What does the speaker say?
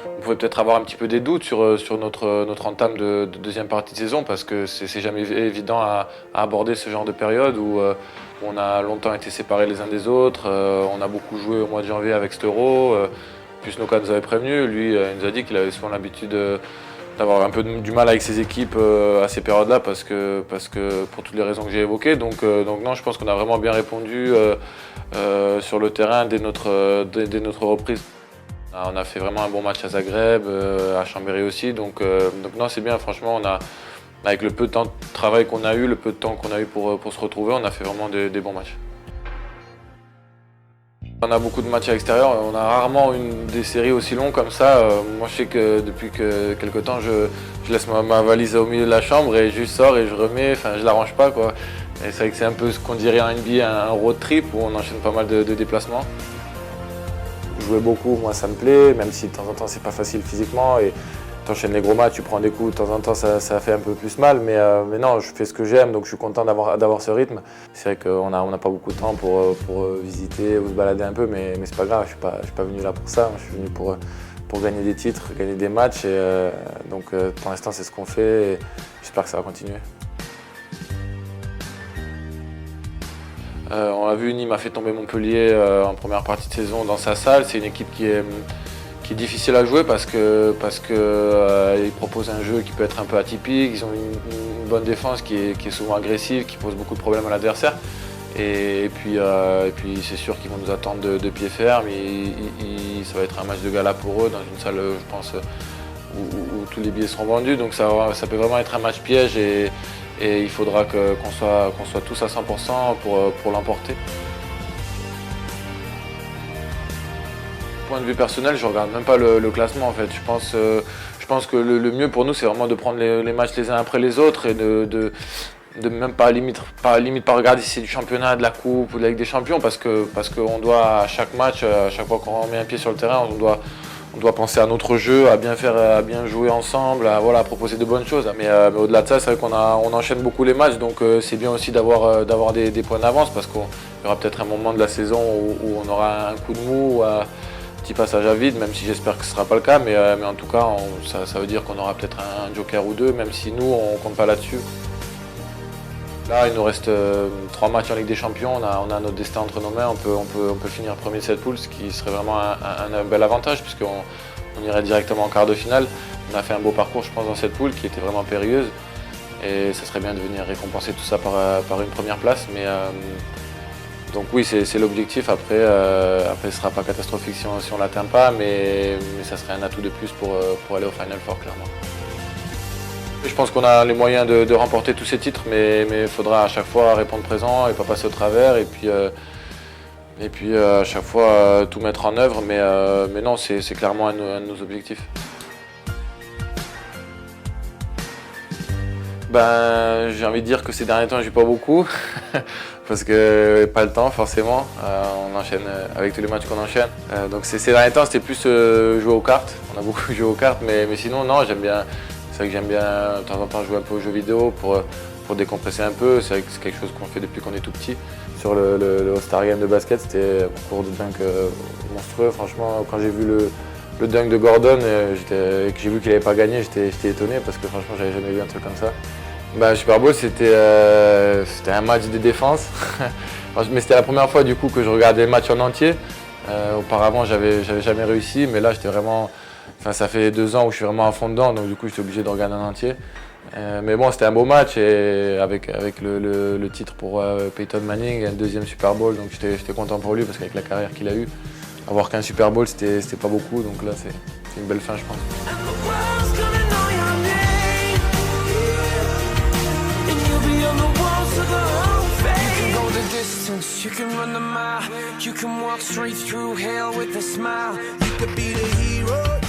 on pouvait peut-être avoir un petit peu des doutes sur notre entame de deuxième partie de saison parce que c'est jamais évident à aborder ce genre de période où on a longtemps été séparés les uns des autres, on a beaucoup joué au mois de janvier avec cet Euro, puis Snooka nous avait prévenu, lui il nous a dit qu'il avait souvent l'habitude d'avoir un peu du mal avec ses équipes à ces périodes-là parce que pour toutes les raisons que j'ai évoquées. Donc non, je pense qu'on a vraiment bien répondu sur le terrain dès notre reprise. On a fait vraiment un bon match à Zagreb, à Chambéry aussi. Donc non, c'est bien. Franchement, avec le peu de temps de travail qu'on a eu, le peu de temps qu'on a eu pour se retrouver, on a fait vraiment des bons matchs. On a beaucoup de matchs à l'extérieur, on a rarement des séries aussi longues comme ça. Moi je sais que depuis quelques temps je laisse ma valise au milieu de la chambre et je sors et je remets, enfin je l'arrange pas quoi. Et c'est vrai que c'est un peu ce qu'on dirait en NBA, un road trip où on enchaîne pas mal de déplacements. Jouer beaucoup, moi ça me plaît, même si de temps en temps c'est pas facile physiquement et t'enchaînes les gros matchs, tu prends des coups, de temps en temps ça fait un peu plus mal, mais non, je fais ce que j'aime, donc je suis content d'avoir ce rythme. C'est vrai qu'on n'a pas beaucoup de temps pour visiter ou se balader un peu, mais c'est pas grave, je suis pas venu là pour ça, je suis venu pour gagner des titres, gagner des matchs, et donc pour l'instant c'est ce qu'on fait et j'espère que ça va continuer. On a vu, Nîmes a fait tomber Montpellier en première partie de saison dans sa salle. C'est une équipe qui est difficile à jouer parce que ils proposent un jeu qui peut être un peu atypique. Ils ont une bonne défense qui est souvent agressive, qui pose beaucoup de problèmes à l'adversaire. Et puis c'est sûr qu'ils vont nous attendre de pied ferme. Ça va être un match de gala pour eux dans une salle, je pense, où tous les billets seront vendus. Donc ça peut vraiment être un match piège et il faudra qu'on soit tous à 100% pour l'emporter. Point de vue personnel, je regarde même pas le classement en fait. Je pense que le mieux pour nous, c'est vraiment de prendre les matchs les uns après les autres et de même pas limite pas regarder si c'est du championnat, de la coupe ou de la Ligue des Champions parce qu'on doit à chaque match, à chaque fois qu'on met un pied sur le terrain, on doit penser à notre jeu, à bien faire, à bien jouer ensemble, à proposer de bonnes choses. Mais au-delà de ça, c'est vrai on enchaîne beaucoup les matchs, donc c'est bien aussi d'avoir des points d'avance parce qu'il y aura peut-être un moment de la saison où on aura un coup de mou ou un petit passage à vide, même si j'espère que ce ne sera pas le cas. Mais en tout cas, ça veut dire qu'on aura peut-être un joker ou deux, même si nous, on ne compte pas là-dessus. Là, il nous reste 3 matchs en Ligue des Champions, on a notre destin entre nos mains, on peut finir premier de cette poule, ce qui serait vraiment un bel avantage puisqu'on irait directement en quart de finale. On a fait un beau parcours, je pense, dans cette poule qui était vraiment périlleuse et ça serait bien de venir récompenser tout ça par une première place. Donc oui, c'est l'objectif. Après, ce ne sera pas catastrophique si on ne l'atteint pas, mais ça serait un atout de plus pour aller au Final Four, clairement. Je pense qu'on a les moyens de remporter tous ces titres, mais il faudra à chaque fois répondre présent et pas passer au travers. Et puis à chaque fois tout mettre en œuvre. Mais non, c'est clairement un de nos objectifs. J'ai envie de dire que ces derniers temps, je joue pas beaucoup. Parce que pas le temps forcément. On enchaîne avec tous les matchs qu'on enchaîne. Donc ces derniers temps, c'était plus jouer aux cartes. On a beaucoup joué aux cartes, mais sinon, non, j'aime bien. C'est vrai que j'aime bien de temps en temps jouer un peu aux jeux vidéo pour décompresser un peu. C'est vrai que c'est quelque chose qu'on fait depuis qu'on est tout petit. Sur le All-Star Game de basket, c'était un concours de dunk monstrueux. Franchement, quand j'ai vu le dunk de Gordon, que j'ai vu qu'il n'avait pas gagné, j'étais étonné parce que franchement, j'avais jamais vu un truc comme ça. Le Super Bowl, c'était un match de défense. Mais c'était la première fois du coup que je regardais le match en entier. Auparavant, j'avais jamais réussi, mais là, j'étais vraiment. Enfin, ça fait 2 ans où je suis vraiment à fond dedans, donc du coup, j'étais obligé de regarder en entier. Mais bon, c'était un beau match et avec le titre pour Peyton Manning, un deuxième Super Bowl, donc j'étais content pour lui parce qu'avec la carrière qu'il a eue, avoir qu'un Super Bowl, c'était pas beaucoup, donc là, c'est une belle fin, je pense. You can run the mile, you can walk straight through hell with a smile. You could be the hero.